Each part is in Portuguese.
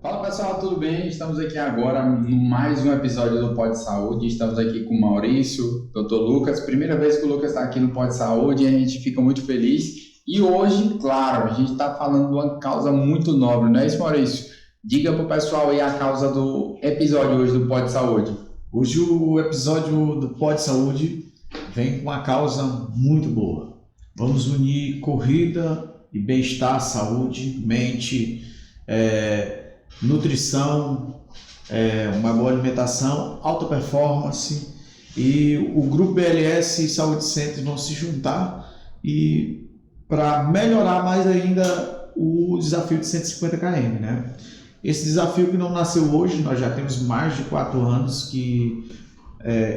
Fala pessoal, tudo bem? Estamos aqui agora no mais um episódio do Pod Saúde. Estamos aqui com o Maurício, Dr. Lucas. Primeira vez que o Lucas está aqui no Pod Saúde e a gente fica muito feliz. E hoje, claro, a gente está falando de uma causa muito nobre, não é isso, Maurício? Diga para o pessoal aí a causa do episódio hoje do Pod Saúde. Hoje o episódio do Pod Saúde vem com uma causa muito boa. Vamos unir corrida e bem-estar, saúde, mente, nutrição, uma boa alimentação, alta performance, e o grupo BLS e Saúde Center vão se juntar e para melhorar mais ainda o desafio de 150 km, né? Esse desafio que não nasceu hoje, nós já temos mais de 4 anos que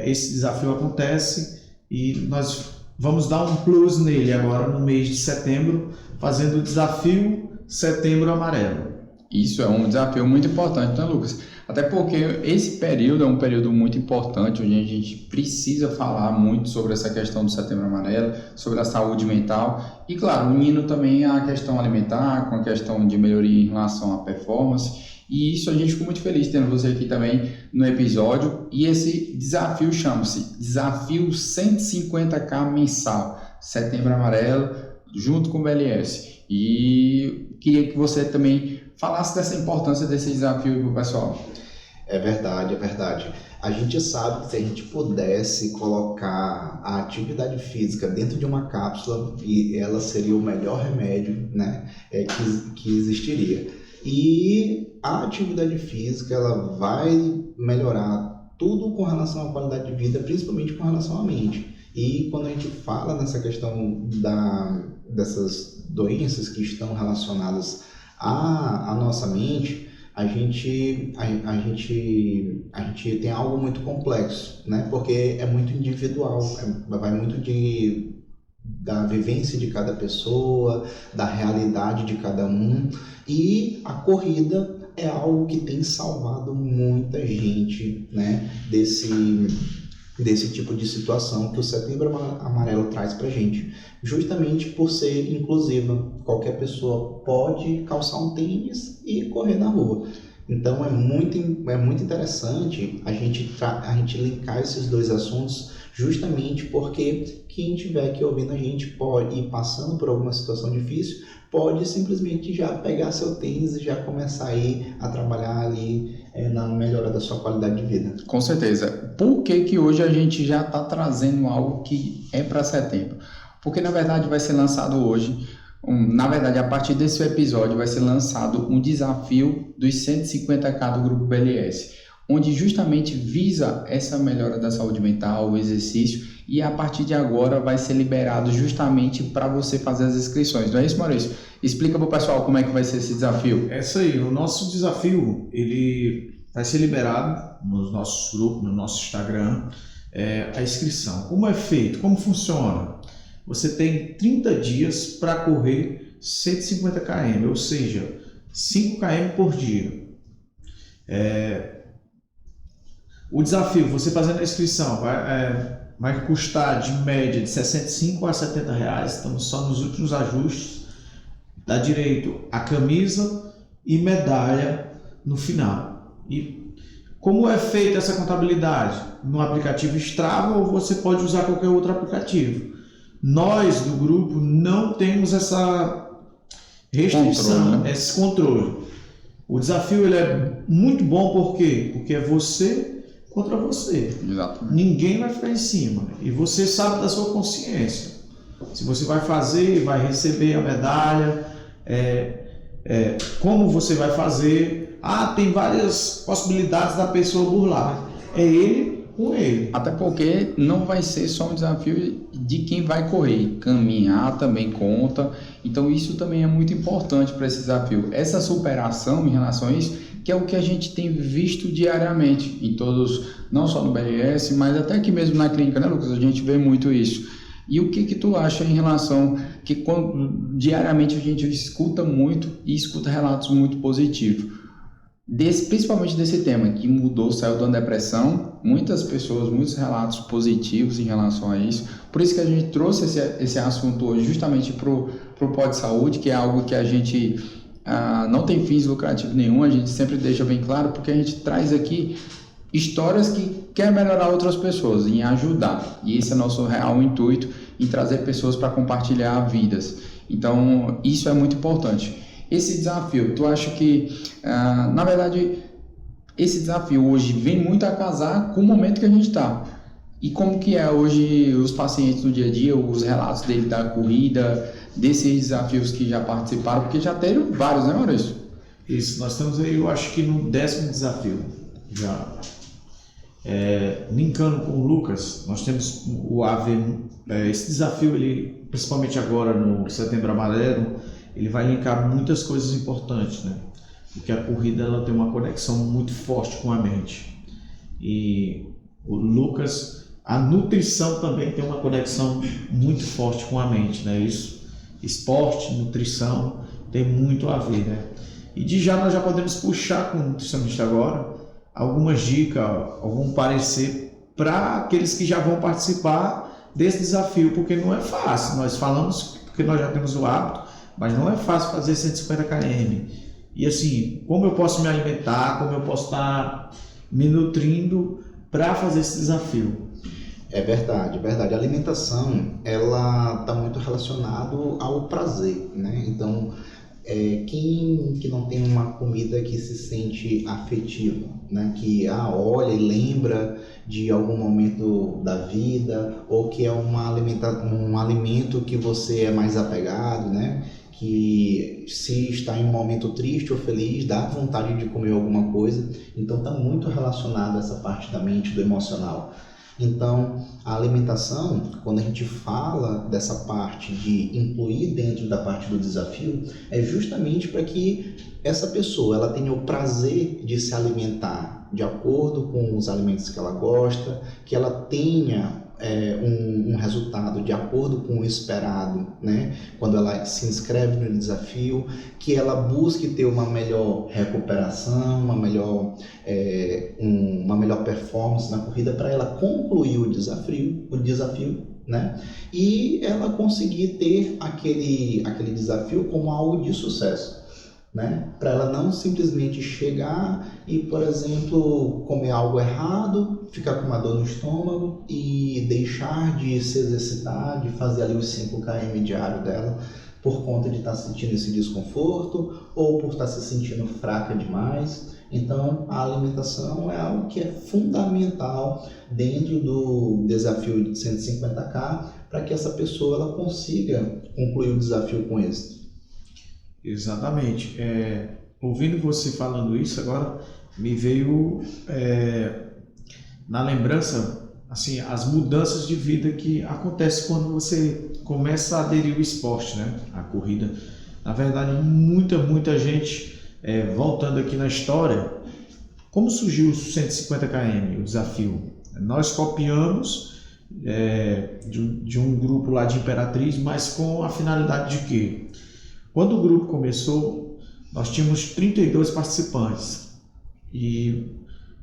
esse desafio acontece e nós vamos dar um plus nele agora no mês de setembro, fazendo o desafio Setembro Amarelo. Isso é um desafio muito importante, né, Lucas? Até porque esse período é um período muito importante, onde a gente precisa falar muito sobre essa questão do Setembro Amarelo, sobre a saúde mental e, claro, unindo também a questão alimentar, com a questão de melhoria em relação à performance. E isso a gente ficou muito feliz tendo você aqui também no episódio. E esse desafio chama-se Desafio 150K Mensal, Setembro Amarelo, junto com o BLS. E queria que você também falasse dessa importância desse desafio para o pessoal. É verdade. A gente sabe que se a gente pudesse colocar a atividade física dentro de uma cápsula, e ela seria o melhor remédio, né, que existiria. E a atividade física, ela vai melhorar tudo com relação à qualidade de vida, principalmente com relação à mente. E quando a gente fala nessa questão dessas doenças que estão relacionadas à nossa mente, a gente tem algo muito complexo, né? Porque é muito individual, vai muito da vivência de cada pessoa, da realidade de cada um, e a corrida é algo que tem salvado muita gente, né? Desse tipo de situação que o Setembro Amarelo traz pra gente, justamente por ser inclusiva. Qualquer pessoa pode calçar um tênis e correr na rua. Então é muito interessante a gente linkar esses dois assuntos, justamente porque quem estiver aqui ouvindo a gente pode ir passando por alguma situação difícil, pode simplesmente já pegar seu tênis e já começar aí a trabalhar ali na melhora da sua qualidade de vida. Com certeza. Por que hoje a gente já está trazendo algo que é para setembro? Porque na verdade vai ser lançado hoje, a partir desse episódio vai ser lançado um desafio dos 150K do Grupo BLS, onde justamente visa essa melhora da saúde mental, o exercício, e a partir de agora vai ser liberado justamente para você fazer as inscrições. Não é isso, Maurício? Explica para o pessoal como é que vai ser esse desafio. É isso aí, o nosso desafio ele vai ser liberado nos nossos grupos, no nosso Instagram, a inscrição. Como é feito? Como funciona? Você tem 30 dias para correr 150 km, ou seja, 5 km por dia. O desafio, você fazendo a inscrição, vai custar de média de 65 a 70 reais, estamos só nos últimos ajustes. Dá direito a camisa e medalha no final. E como é feita essa contabilidade? No aplicativo Strava, ou você pode usar qualquer outro aplicativo. Nós do grupo não temos essa restrição, controle, né? Esse controle. O desafio ele é muito bom, por quê? Porque é você contra você. Exatamente. Ninguém vai ficar em cima. E você sabe da sua consciência. Se você vai fazer, vai receber a medalha, como você vai fazer. Tem várias possibilidades da pessoa burlar. É ele com ele. Até porque não vai ser só um desafio de quem vai correr, caminhar também conta, então isso também é muito importante para esse desafio. Essa superação em relação a isso, que é o que a gente tem visto diariamente em todos, não só no BLS, mas até aqui mesmo na clínica, né, Lucas? A gente vê muito isso. E o que tu acha em relação que diariamente a gente escuta muito e escuta relatos muito positivos? Principalmente desse tema que mudou, saiu da depressão, muitas pessoas, muitos relatos positivos em relação a isso. Por isso que a gente trouxe esse assunto hoje justamente para o Pod Saúde, que é algo que a gente não tem fins lucrativos nenhum, a gente sempre deixa bem claro, porque a gente traz aqui histórias que quer melhorar outras pessoas, em ajudar. E esse é nosso real intuito, em trazer pessoas para compartilhar vidas. Então, isso é muito importante. Esse desafio, tu acha que, na verdade, esse desafio hoje vem muito a casar com o momento que a gente está. E como que é hoje os pacientes no dia a dia, os relatos dele da corrida, desses desafios que já participaram, porque já teve vários, né, Maurício? Isso, nós estamos aí, eu acho que no 10º desafio já. Linkando com o Lucas, nós temos o AV, esse desafio, ele, principalmente agora no Setembro Amarelo, ele vai linkar muitas coisas importantes, né? Porque a corrida ela tem uma conexão muito forte com a mente. E o Lucas, a nutrição também tem uma conexão muito forte com a mente, né? Isso, esporte, nutrição, tem muito a ver, né? E de já nós já podemos puxar com o nutricionista agora algumas dicas, algum parecer para aqueles que já vão participar desse desafio, porque não é fácil. Nós falamos porque nós já temos o hábito, mas não é fácil fazer 150 km. E assim, como eu posso me alimentar, como eu posso estar me nutrindo para fazer esse desafio? É verdade, é verdade. A alimentação, ela está muito relacionado ao prazer, né? Então, quem que não tem uma comida que se sente afetiva, né? Que olha e lembra de algum momento da vida, ou que é um alimento que você é mais apegado, né? Que se está em um momento triste ou feliz, dá vontade de comer alguma coisa. Então está muito relacionado a essa parte da mente, do emocional. Então, a alimentação, quando a gente fala dessa parte de incluir dentro da parte do desafio, é justamente para que essa pessoa ela tenha o prazer de se alimentar de acordo com os alimentos que ela gosta, que ela tenha um resultado de acordo com o esperado, né? Quando ela se inscreve no desafio, que ela busque ter uma melhor recuperação, uma melhor performance na corrida para ela concluir o desafio, né? E ela conseguir ter aquele desafio como algo de sucesso, né? Para ela não simplesmente chegar e, por exemplo, comer algo errado, ficar com uma dor no estômago e deixar de se exercitar, de fazer ali os 5 km diário dela por conta de estar sentindo esse desconforto ou por estar se sentindo fraca demais. Então, a alimentação é algo que é fundamental dentro do desafio de 150K para que essa pessoa ela consiga concluir o desafio com êxito. Exatamente. Ouvindo você falando isso agora, me veio na lembrança assim, as mudanças de vida que acontecem quando você começa a aderir ao esporte, né? A corrida. Na verdade, muita gente, voltando aqui na história, como surgiu o 150 km, o desafio? Nós copiamos de um grupo lá de Imperatriz, mas com a finalidade de quê? Quando o grupo começou, nós tínhamos 32 participantes e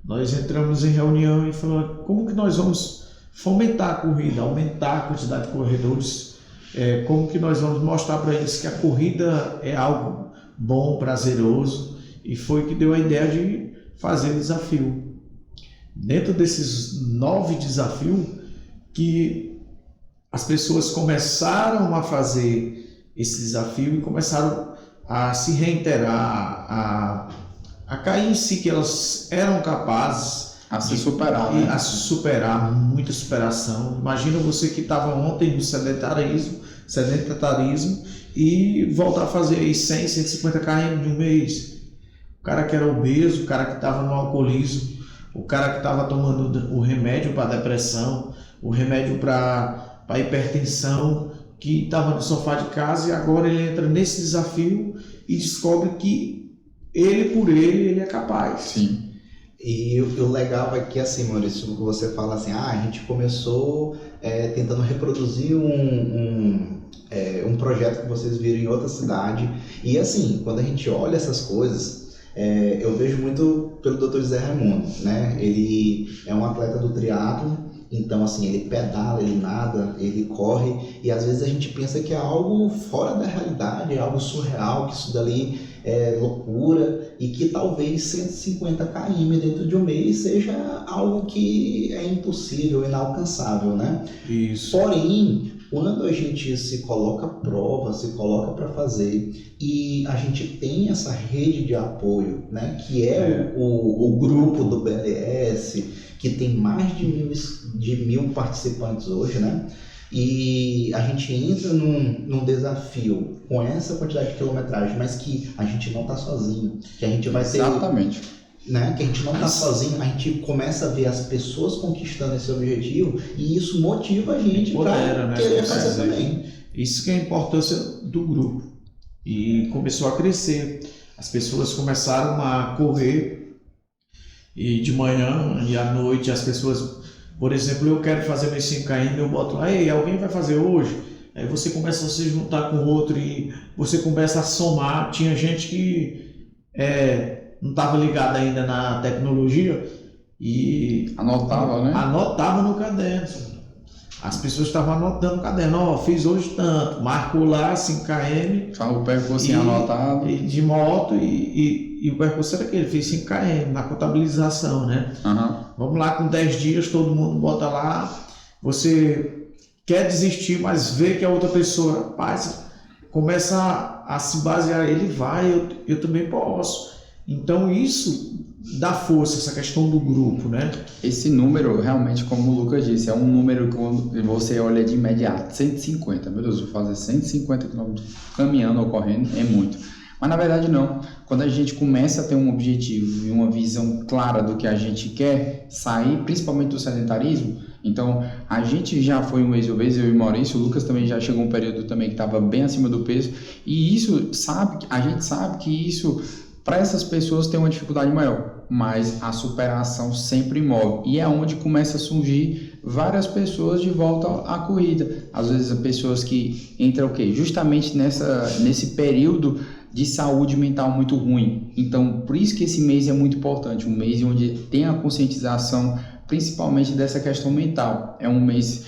nós entramos em reunião e falamos como que nós vamos fomentar a corrida, aumentar a quantidade de corredores, como que nós vamos mostrar para eles que a corrida é algo bom, prazeroso, e foi que deu a ideia de fazer o desafio. Dentro desses 9 desafios que as pessoas começaram a fazer esse desafio e começaram a se reiterar, a cair em si que elas eram capazes a se superar, né? A se superar, muita superação. Imagina você que estava ontem no sedentarismo e voltar a fazer aí 100, 150 km em um mês. O cara que era obeso, o cara que estava no alcoolismo, o cara que estava tomando o remédio para depressão, o remédio para hipertensão, que estava no sofá de casa, e agora ele entra nesse desafio e descobre que ele é capaz. Sim. E o legal aqui, assim, Maurício, que você fala assim, a gente começou tentando reproduzir um projeto que vocês viram em outra cidade. E assim, quando a gente olha essas coisas, eu vejo muito pelo Dr. José Raimundo, né? Ele é um atleta do triatlo. Então, assim, ele pedala, ele nada, ele corre, e às vezes a gente pensa que é algo fora da realidade, é algo surreal, que isso dali loucura, e que talvez 150 km dentro de um mês seja algo que é impossível, inalcançável, né? Isso. Porém, quando a gente se coloca à prova, se coloca para fazer, e a gente tem essa rede de apoio, né, que é o grupo do BLS, que tem mais de mil participantes hoje, né? E a gente entra num desafio com essa quantidade de quilometragem, mas que a gente não está sozinho, que a gente vai ter... Exatamente. Né? Que a gente não está sozinho, a gente começa a ver as pessoas conquistando esse objetivo e isso motiva a gente para querer fazer também. Isso que é a importância do grupo. E começou a crescer. As pessoas começaram a correr e de manhã e à noite as pessoas, por exemplo, eu quero fazer meus 5 km, eu boto lá, ei, alguém vai fazer hoje? Aí você começa a se juntar com o outro e você começa a somar. Tinha gente que não estava ligado ainda na tecnologia e anotava no caderno. As pessoas estavam anotando no caderno, fiz hoje tanto, marcou lá 5 km. O percurso anotado. De moto e o percurso era aquele, fez 5 km na contabilização, né? Uhum. Vamos lá, com 10 dias todo mundo bota lá, você quer desistir, mas vê que a outra pessoa, rapaz, começa a se basear, ele vai, eu também posso. Então isso dá força, essa questão do grupo, né? Esse número, realmente, como o Lucas disse, é um número que quando você olha de imediato, 150, meu Deus, vou fazer 150 km caminhando ou correndo, é muito. Mas na verdade não, quando a gente começa a ter um objetivo e uma visão clara do que a gente quer, sair principalmente do sedentarismo, então a gente já foi um ex-obeso, eu e o Maurício, o Lucas também já chegou um período também que estava bem acima do peso, e isso, a gente sabe que isso... Para essas pessoas tem uma dificuldade maior, mas a superação sempre move. E é onde começa a surgir várias pessoas de volta à corrida. Às vezes, pessoas que entram justamente nesse período de saúde mental muito ruim. Então, por isso que esse mês é muito importante. Um mês onde tem a conscientização, principalmente dessa questão mental. É um mês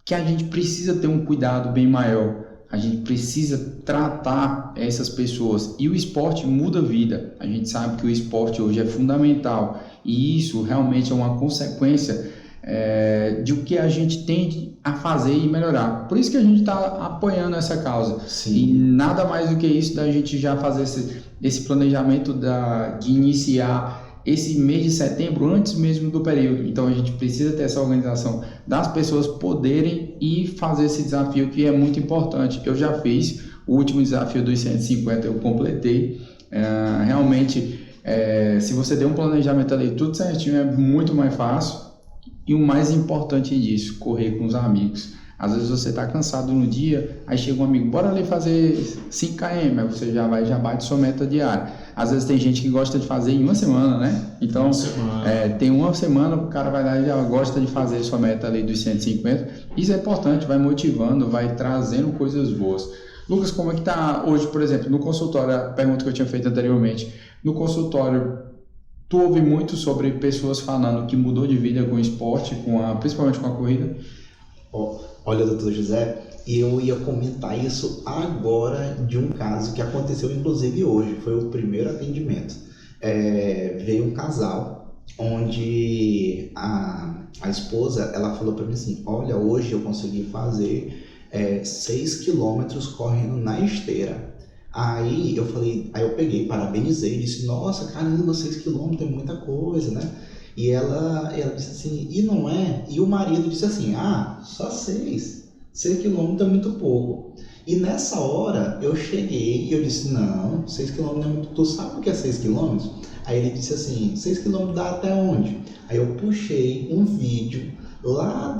que a gente precisa ter um cuidado bem maior. A gente precisa tratar essas pessoas e o esporte muda a vida. A gente sabe que o esporte hoje é fundamental e isso realmente é uma consequência de o que a gente tem a fazer e melhorar. Por isso que a gente está apoiando essa causa. Sim. E nada mais do que isso da gente já fazer esse planejamento de iniciar esse mês de setembro antes mesmo do período. Então a gente precisa ter essa organização das pessoas poderem ir fazer esse desafio que é muito importante. Eu já fiz o último desafio dos 150, eu completei. Realmente, se você der um planejamento ali tudo certinho, é muito mais fácil. E o mais importante disso, correr com os amigos. Às vezes você está cansado no dia, aí chega um amigo, bora ali fazer 5 km, aí você já bate sua meta diária. Às vezes tem gente que gosta de fazer em uma semana, né? Então, tem uma semana, o cara vai lá e já gosta de fazer sua meta ali dos 150. Isso é importante, vai motivando, vai trazendo coisas boas. Lucas, como é que está hoje, por exemplo, no consultório, a pergunta que eu tinha feito anteriormente, no consultório, tu ouve muito sobre pessoas falando que mudou de vida com o esporte, principalmente com a corrida? Olha, doutor José, eu ia comentar isso agora de um caso que aconteceu inclusive hoje, foi o primeiro atendimento. Veio um casal onde a esposa, ela falou para mim assim, olha, hoje eu consegui fazer 6 quilômetros correndo na esteira. Aí eu peguei, parabenizei, disse, nossa, caramba, 6 quilômetros é muita coisa, né? E ela disse assim, e não é? E o marido disse assim, só 6 quilômetros é muito pouco. E nessa hora eu cheguei e eu disse, não, 6 quilômetros não é muito, tu sabe o que é 6 quilômetros? Aí ele disse assim, 6 quilômetros dá até onde? Aí eu puxei um vídeo lá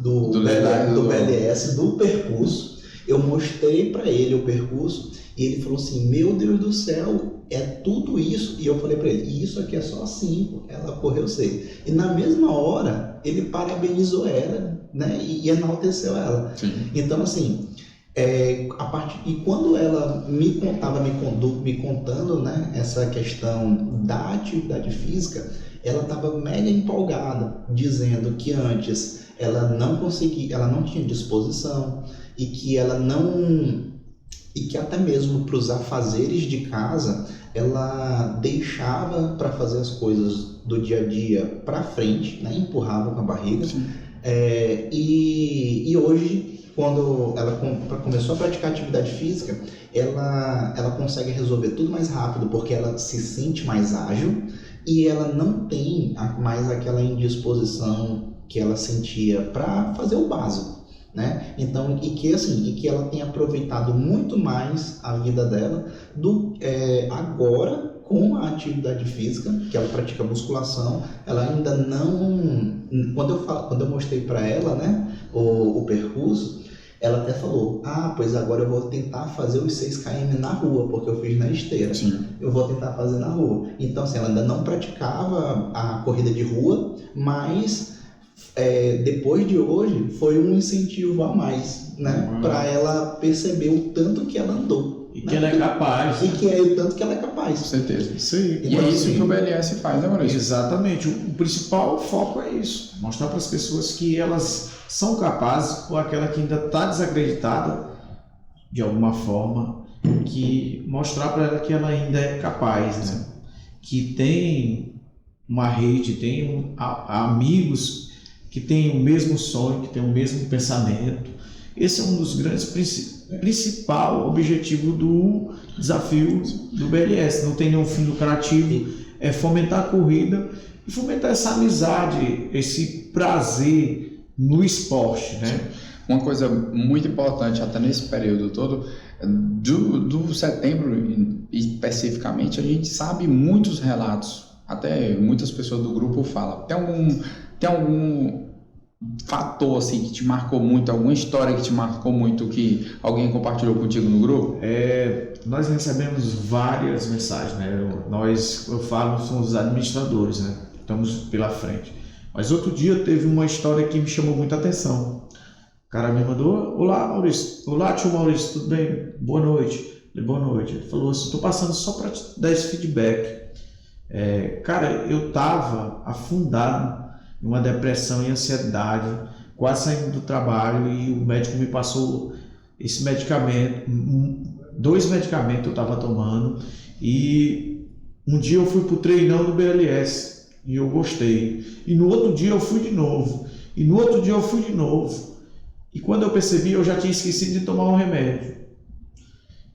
do BLS, do percurso, eu mostrei para ele o percurso e ele falou assim, meu Deus do céu, é tudo isso? E eu falei para ele, e isso aqui é só 5, ela correu 6. E na mesma hora, ele parabenizou ela, né, e enalteceu ela. Sim. Então, assim, e quando ela me contando, né, essa questão da atividade física, ela estava mega empolgada, dizendo que antes ela não tinha disposição e que ela não e que até mesmo para os afazeres de casa, ela deixava para fazer as coisas do dia a dia para frente, né? Empurrava com a barriga. E hoje, quando ela começou a praticar atividade física, ela consegue resolver tudo mais rápido, porque ela se sente mais ágil e ela não tem mais aquela indisposição que ela sentia para fazer o básico, né? Então, e que ela tem aproveitado muito mais a vida dela agora com a atividade física, que ela pratica musculação. Ela ainda não, quando eu mostrei para ela, né, o percurso, ela até falou: pois agora eu vou tentar fazer os 6 km na rua, porque eu fiz na esteira. Sim. Eu vou tentar fazer na rua. Então, assim, ela ainda não praticava a corrida de rua, mas depois de hoje foi um incentivo a mais, né, para ela perceber o tanto que ela andou. E que ela é capaz. E que é o tanto que ela é capaz. Com certeza. Isso aí. E é isso que o BLS faz, né, Maurício? Exatamente. O principal foco é isso. Mostrar para as pessoas que elas são capazes, ou aquela que ainda está desacreditada de alguma forma, que mostrar para ela que ela ainda é capaz, né? Que tem uma rede, tem amigos que têm o mesmo sonho, que têm o mesmo pensamento. Esse é um dos grandes principal objetivo do desafio do BLS. Não tem nenhum fim lucrativo, é fomentar a corrida e fomentar essa amizade, esse prazer no esporte, né? Uma coisa muito importante até nesse período todo, do setembro especificamente, a gente sabe muitos relatos, até muitas pessoas do grupo falam, tem algum fator assim que te marcou muito, alguma história que te marcou muito, que alguém compartilhou contigo no grupo? Nós recebemos várias mensagens, né? Eu falo, somos os administradores, né? Estamos pela frente. Mas outro dia teve uma história que me chamou muita atenção. O cara me mandou: olá, Maurício. Olá, tio Maurício, tudo bem? Boa noite. Boa noite. Ele falou assim: estou passando só para te dar esse feedback. Cara, eu estava afundado em uma depressão e ansiedade, quase saindo do trabalho, e o médico me passou esse medicamento, 2 medicamentos eu estava tomando, e um dia eu fui para o treinão do BLS e eu gostei, e no outro dia eu fui de novo, e no outro dia eu fui de novo, e quando eu percebi eu já tinha esquecido de tomar um remédio,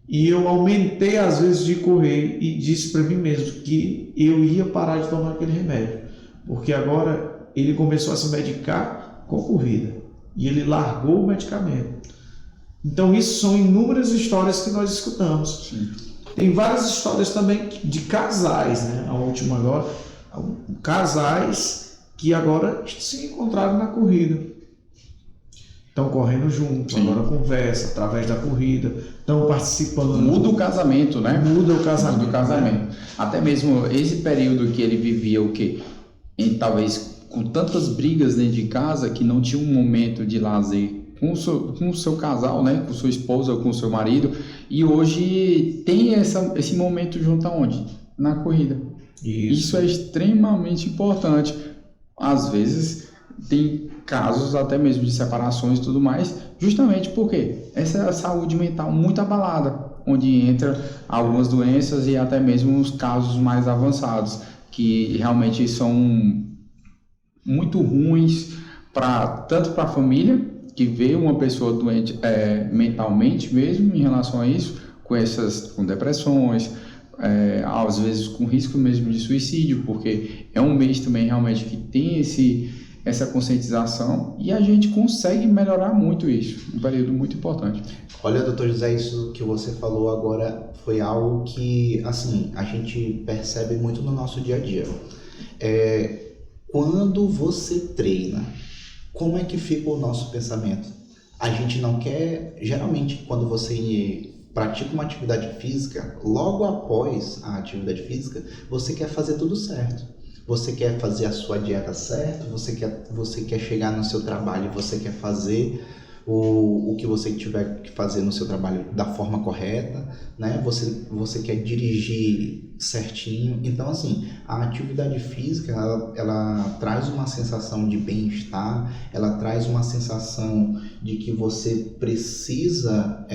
e eu aumentei as vezes de correr e disse para mim mesmo que eu ia parar de tomar aquele remédio, porque agora ele começou a se medicar com corrida e ele largou o medicamento. Então isso são inúmeras histórias que nós escutamos. Sim. Tem várias histórias também de casais, né? A última agora, casais que agora se encontraram na corrida, estão correndo juntos. Sim. Agora conversa através da corrida, estão participando. Muda o casamento, né? Muda o casamento. Muda o casamento. Né? Até mesmo esse período que ele vivia o quê? Talvez com tantas brigas dentro de casa, que não tinha um momento de lazer com o seu casal, né? Com sua esposa ou com o seu marido, e hoje tem esse momento junto aonde? Na corrida. Isso é extremamente importante. Às vezes tem casos até mesmo de separações e tudo mais, justamente porque essa é a saúde mental muito abalada, onde entra algumas doenças e até mesmo os casos mais avançados, que realmente são muito ruins tanto para a família, que vê uma pessoa doente mentalmente mesmo em relação a isso, com depressões, às vezes com risco mesmo de suicídio, porque é um mês também realmente que tem essa conscientização, e a gente consegue melhorar muito isso, um período muito importante. Olha, doutor José, isso que você falou agora foi algo que, assim, a gente percebe muito no nosso dia a dia. Quando você treina, como é que fica o nosso pensamento? A gente não quer, geralmente, quando você pratica uma atividade física, logo após a atividade física, você quer fazer tudo certo. Você quer fazer a sua dieta certa, você quer chegar no seu trabalho, você quer fazer o que você tiver que fazer no seu trabalho da forma correta, né? Você quer dirigir certinho. Então, assim, a atividade física, ela traz uma sensação de bem-estar, ela traz uma sensação de que você precisa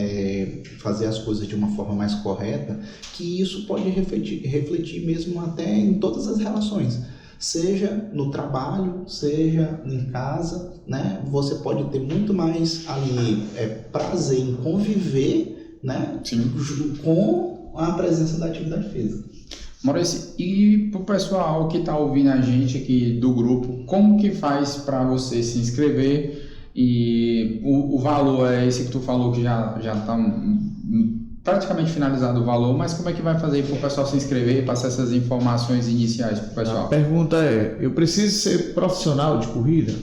fazer as coisas de uma forma mais correta, que isso pode refletir mesmo até em todas as relações. Seja no trabalho, seja em casa, né? Você pode ter muito mais ali prazer em conviver, né? Sim. Com a presença da atividade física. Maurício, e pro pessoal que está ouvindo a gente aqui do grupo, como que faz para você se inscrever? E o valor é esse que tu falou que já está praticamente finalizado o valor, mas como é que vai fazer para o pessoal se inscrever e passar essas informações iniciais para o pessoal? A pergunta é, eu preciso ser profissional de corrida?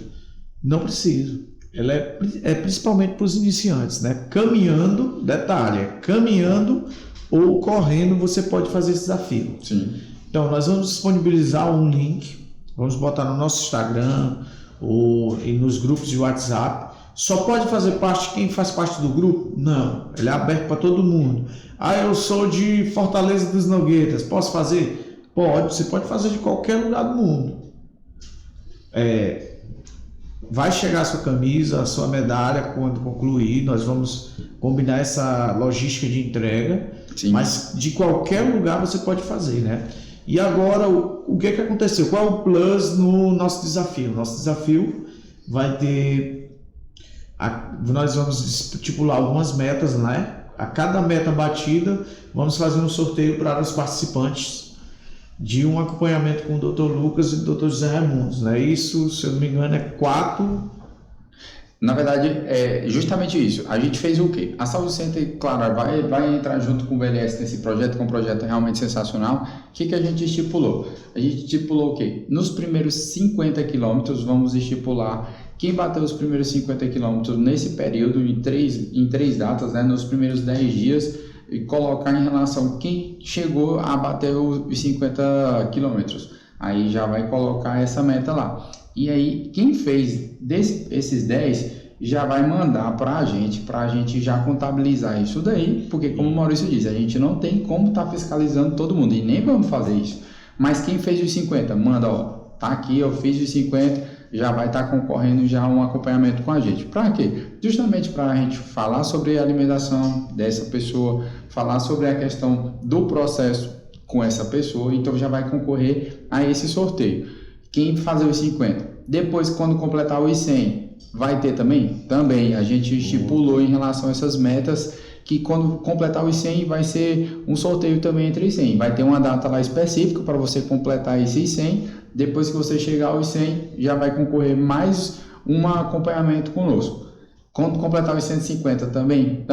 Não preciso. Ela é principalmente para os iniciantes, né? Caminhando, detalhe, caminhando ou correndo você pode fazer esse desafio. Sim. Então nós vamos disponibilizar um link, vamos botar no nosso Instagram ou nos grupos de WhatsApp. Só pode fazer parte quem faz parte do grupo? Não, ele é aberto para todo mundo. Eu sou de Fortaleza dos Nogueiras, posso fazer? Pode, você pode fazer de qualquer lugar do mundo. Vai chegar a sua camisa, a sua medalha quando concluir, nós vamos combinar essa logística de entrega. Sim. Mas de qualquer lugar você pode fazer, né? E agora, o que aconteceu? Qual é o plus no nosso desafio? Nosso desafio vai ter... Nós vamos estipular algumas metas, né? A cada meta batida, vamos fazer um sorteio para os participantes de um acompanhamento com o Dr. Lucas e o Dr. José Raimundos, né? Isso, se eu não me engano, é 4... Na verdade, é justamente isso. A gente fez o quê? A Saúde Center, claro, vai entrar junto com o BLS nesse projeto, que é um projeto realmente sensacional. O que a gente estipulou? A gente estipulou o quê? Nos primeiros 50 quilômetros, vamos estipular quem bateu os primeiros 50 quilômetros nesse período, em três datas, né? Nos primeiros 10 dias, e colocar em relação quem chegou a bater os 50 quilômetros. Aí já vai colocar essa meta lá. E aí, quem fez esses 10 já vai mandar para a gente já contabilizar isso daí, porque como o Maurício disse, a gente não tem como estar fiscalizando todo mundo e nem vamos fazer isso. Mas quem fez os 50, manda, tá aqui, eu fiz os 50, já vai estar concorrendo já um acompanhamento com a gente. Para quê? Justamente para a gente falar sobre a alimentação dessa pessoa, falar sobre a questão do processo com essa pessoa, então já vai concorrer a esse sorteio. Quem fazer os 50, depois quando completar os 100, vai ter também? Também, a gente estipulou em relação a essas metas, que quando completar os 100 vai ser um sorteio também entre os 100, vai ter uma data lá específica para você completar esses 100, depois que você chegar aos 100, já vai concorrer mais um acompanhamento conosco. Quando completar os 150 também,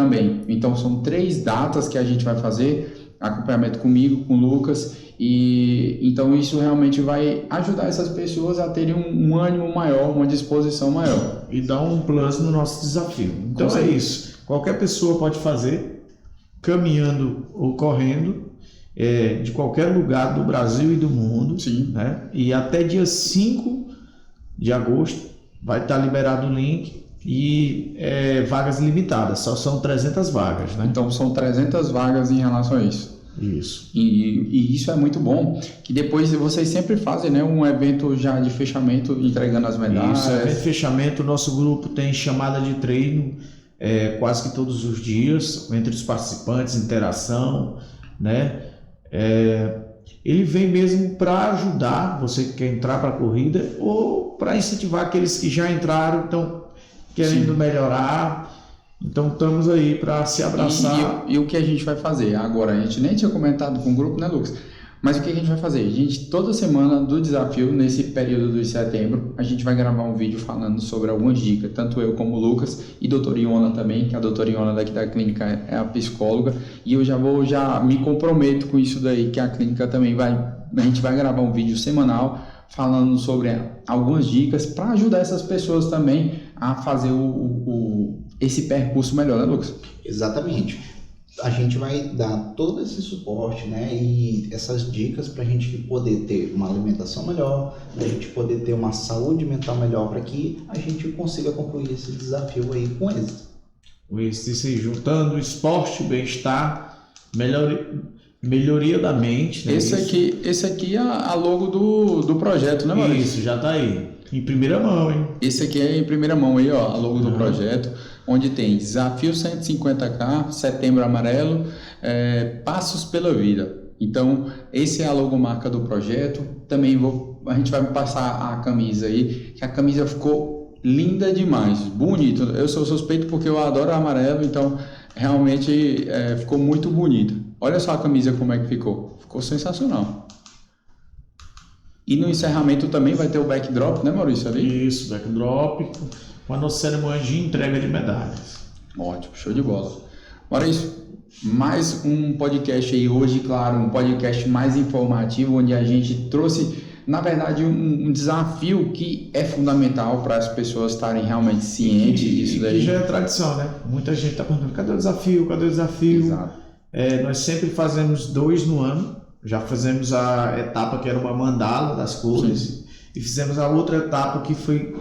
então são 3 datas que a gente vai fazer, acompanhamento comigo, com o Lucas, e então isso realmente vai ajudar essas pessoas a terem um ânimo maior, uma disposição maior. E dar um plus no nosso desafio. Então é isso. Qualquer pessoa pode fazer, caminhando ou correndo, de qualquer lugar do Brasil e do mundo. Sim. Né? E até dia 5 de agosto vai estar liberado o link. E vagas limitadas, só são 300 vagas, né? Então são 300 vagas em relação a isso. Isso. E isso é muito bom, que depois vocês sempre fazem, né, um evento já de fechamento, entregando as medalhas. Isso, evento de fechamento, o nosso grupo tem chamada de treino quase que todos os dias, entre os participantes, interação, né? Ele vem mesmo para ajudar você que quer entrar para a corrida ou para incentivar aqueles que já entraram, então querendo melhorar. Então estamos aí para se abraçar. E o que a gente vai fazer agora? A gente nem tinha comentado com o grupo, né, Lucas? Mas o que a gente vai fazer? A gente, toda semana do desafio, nesse período de setembro, a gente vai gravar um vídeo falando sobre algumas dicas, tanto eu como o Lucas e a doutora Iona também, que a doutora Iona daqui da clínica é a psicóloga, e eu já me comprometo com isso daí, que a clínica também a gente vai gravar um vídeo semanal falando sobre algumas dicas para ajudar essas pessoas também a fazer esse percurso melhor, né, Lucas? Exatamente. a gente vai dar todo esse suporte, né, e essas dicas para a gente poder ter uma alimentação melhor, para a gente poder ter uma saúde mental melhor, para que a gente consiga concluir esse desafio aí com êxito. Isso aí, juntando esporte, bem-estar, melhoria da mente. Né? Esse aqui é a logo do projeto, né, Maurício? Isso, já tá aí. Em primeira mão, hein? Esse aqui é em primeira mão aí, ó, a logo do projeto, onde tem Desafio 150K, Setembro Amarelo, Passos pela Vida. Então, esse é a logomarca do projeto. Também a gente vai passar a camisa aí, que a camisa ficou linda demais, bonito. Eu sou suspeito porque eu adoro amarelo, então realmente ficou muito bonito. Olha só a camisa como é que ficou. Ficou sensacional. E no encerramento também vai ter o backdrop, né, Maurício? Ali? Isso, backdrop, com a nossa cerimônia de entrega de medalhas. Ótimo, show de bola. Maurício, mais um podcast aí hoje, claro, um podcast mais informativo, onde a gente trouxe, na verdade, um desafio que é fundamental para as pessoas estarem realmente cientes disso daí. E já é tradição, né? Muita gente está perguntando, cadê o desafio? Cadê o desafio? Exato. Nós sempre fazemos 2 no ano. Já fizemos a etapa que era uma mandala das cores. Sim. E fizemos a outra etapa que foi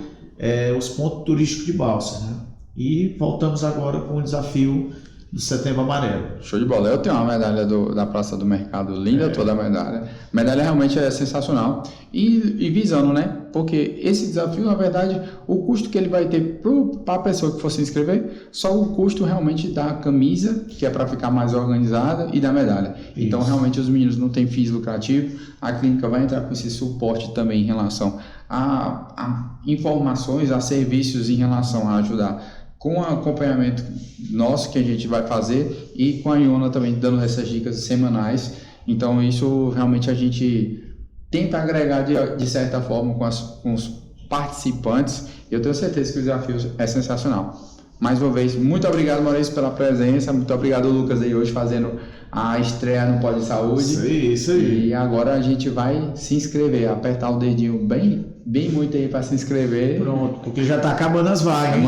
os pontos turísticos de Balsas, né? E voltamos agora com o desafio do Setembro Amarelo. Show de bola. Eu tenho uma medalha da Praça do Mercado, linda toda a medalha. A medalha realmente é sensacional. E visando, né? Porque esse desafio, na verdade, o custo que ele vai ter para a pessoa que for se inscrever, só o custo realmente da camisa, que é para ficar mais organizada, e da medalha. Isso. Então, realmente, os meninos não têm fins lucrativos. A clínica vai entrar com esse suporte também em relação a informações, a serviços em relação a ajudar com o acompanhamento nosso que a gente vai fazer e com a Iona também dando essas dicas semanais. Então isso realmente a gente tenta agregar de certa forma com os participantes. Eu tenho certeza que o desafio é sensacional. Mais uma vez, muito obrigado, Maurício, pela presença. Muito obrigado, Lucas, aí hoje fazendo a estreia no Pode Saúde. Isso aí. E agora a gente vai se inscrever, apertar o dedinho bem muito aí para se inscrever. Pronto, porque já tá acabando as vagas.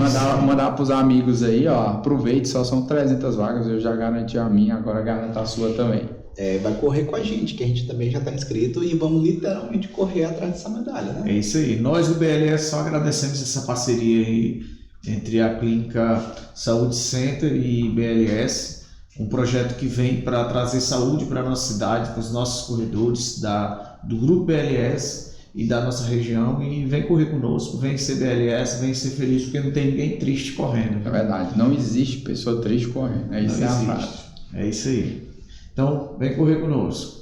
Mandar para os amigos aí, ó, aproveite, só são 300 vagas, eu já garanti a minha, agora garanto a sua também. Vai correr com a gente, que a gente também já está inscrito e vamos literalmente correr atrás dessa medalha, né? É isso aí. Nós do BLS só agradecemos essa parceria aí entre a Clínica Saúde Center e BLS, um projeto que vem para trazer saúde para a nossa cidade, para os nossos corredores do Grupo BLS e da nossa região, e vem correr conosco, vem ser BLS, vem ser feliz, porque não tem ninguém triste correndo. É verdade, não existe pessoa triste correndo, é isso, é a frase. É isso aí. Então, vem correr conosco.